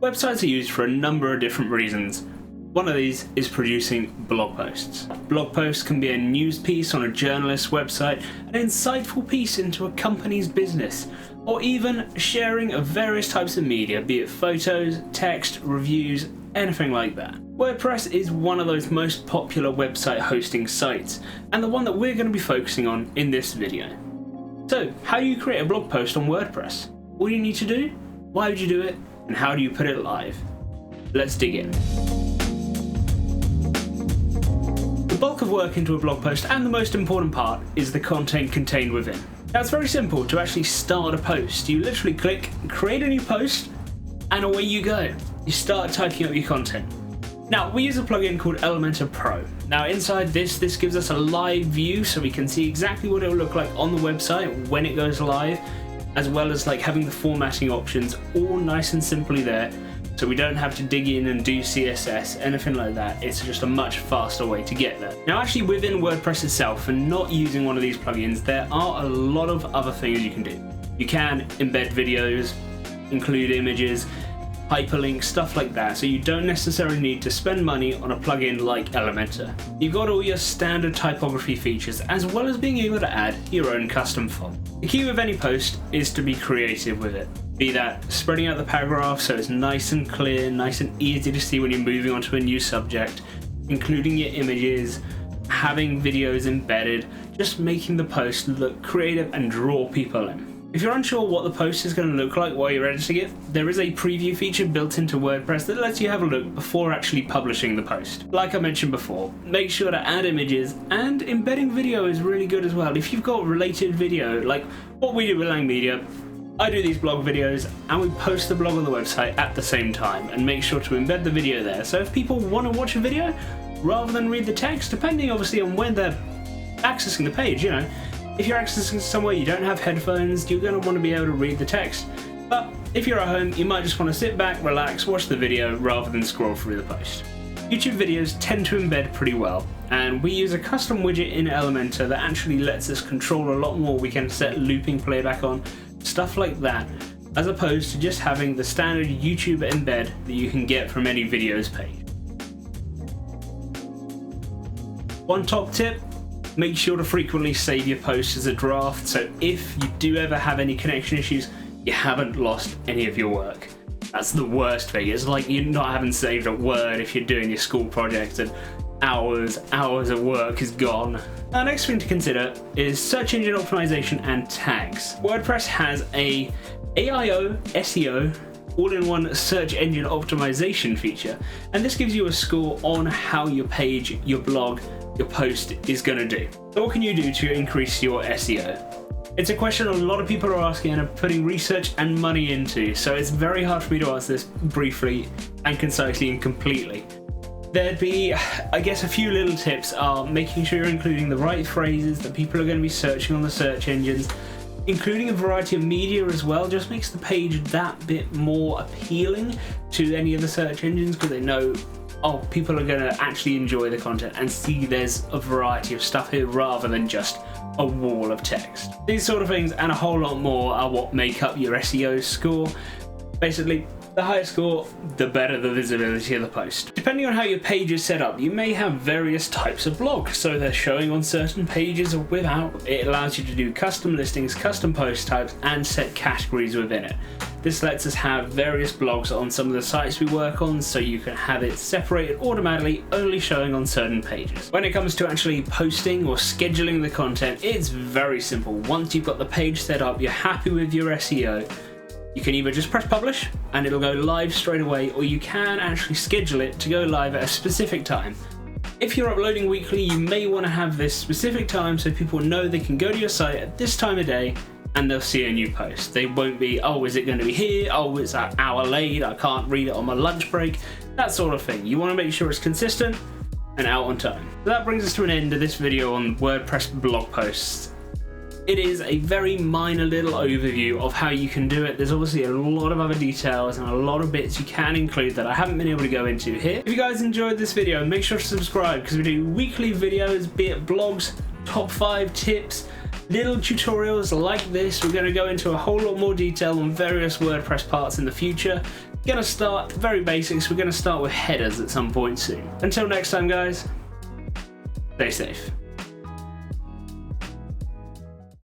Websites are used for a number of different reasons. One of these is producing blog posts. Blog posts can be a news piece on a journalist's website, an insightful piece into a company's business, or even sharing of various types of media, be it photos, text, reviews, anything like that. WordPress is one of those most popular website hosting sites, and the one that we're going to be focusing on in this video. So, how do you create a blog post on WordPress? What do you need to do? Why would you do it? And how do you put it live? Let's dig in. The bulk of work into a blog post, and the most important part, is the content contained within. Now it's very simple to actually start a post. You literally click, create a new post, and away you go. You start typing up your content. Now we use a plugin called Elementor Pro. Now inside this gives us a live view so we can see exactly what it will look like on the website when it goes live, as well as like having the formatting options all nice and simply there, so we don't have to dig in and do CSS, anything like that. It's just a much faster way to get there. Now actually within WordPress itself, and not using one of these plugins, there are a lot of other things you can do. You can embed videos, include images, hyperlinks, stuff like that, so you don't necessarily need to spend money on a plugin like Elementor. You've got all your standard typography features, as well as being able to add your own custom font. The key with any post is to be creative with it. Be that spreading out the paragraph so it's nice and clear, nice and easy to see when you're moving on to a new subject, including your images, having videos embedded, just making the post look creative and draw people in. If you're unsure what the post is going to look like while you're editing it, there is a preview feature built into WordPress that lets you have a look before actually publishing the post. Like I mentioned before, make sure to add images, and embedding video is really good as well. If you've got related video, like what we do with Lang Media, I do these blog videos and we post the blog on the website at the same time and make sure to embed the video there. So if people want to watch a video rather than read the text, depending obviously on when they're accessing the page, you know, if you're accessing somewhere you don't have headphones, you're going to want to be able to read the text. But if you're at home, you might just want to sit back, relax, watch the video rather than scroll through the post. YouTube videos tend to embed pretty well, and we use a custom widget in Elementor that actually lets us control a lot more. We can set looping playback on, stuff like that, as opposed to just having the standard YouTube embed that you can get from any videos page. One top tip: make sure to frequently save your posts as a draft, so if you do ever have any connection issues, you haven't lost any of your work. That's the worst thing. It's like you not having saved a word if you're doing your school project and hours of work is gone. Our next thing to consider is search engine optimization and tags. WordPress has a AIO, SEO, all-in-one search engine optimization feature, and this gives you a score on how your page, your blog, your post is going to do. So what can you do to increase your SEO? It's a question a lot of people are asking and are putting research and money into, so it's very hard for me to answer this briefly and concisely and completely. There'd be, I guess, a few little tips are making sure you're including the right phrases that people are going to be searching on the search engines. Including a variety of media as well just makes the page that bit more appealing to any of the search engines, because they know, oh, people are going to actually enjoy the content and see there's a variety of stuff here rather than just a wall of text. These sort of things and a whole lot more are what make up your SEO score. Basically, the higher score, the better the visibility of the post. Depending on how your page is set up, you may have various types of blogs, so they're showing on certain pages or without. It allows you to do custom listings, custom post types, and set categories within it. This lets us have various blogs on some of the sites we work on, so you can have it separated automatically, only showing on certain pages. When it comes to actually posting or scheduling the content, it's very simple. Once you've got the page set up, you're happy with your SEO, you can either just press publish and it'll go live straight away, or you can actually schedule it to go live at a specific time. If you're uploading weekly, you may want to have this specific time so people know they can go to your site at this time of day and they'll see a new post. They won't be, oh, is it going to be here? Oh, it's an hour late, I can't read it on my lunch break. That sort of thing. You want to make sure it's consistent and out on time. So that brings us to an end of this video on WordPress blog posts. It is a very minor little overview of how you can do it. There's obviously a lot of other details and a lot of bits you can include that I haven't been able to go into here. If you guys enjoyed this video, make sure to subscribe, because we do weekly videos, be it blogs, top 5 tips, little tutorials like this. We're going to go into a whole lot more detail on various WordPress parts in the future. Gonna start very basics. We're gonna start with headers at some point soon. Until next time, guys, stay safe.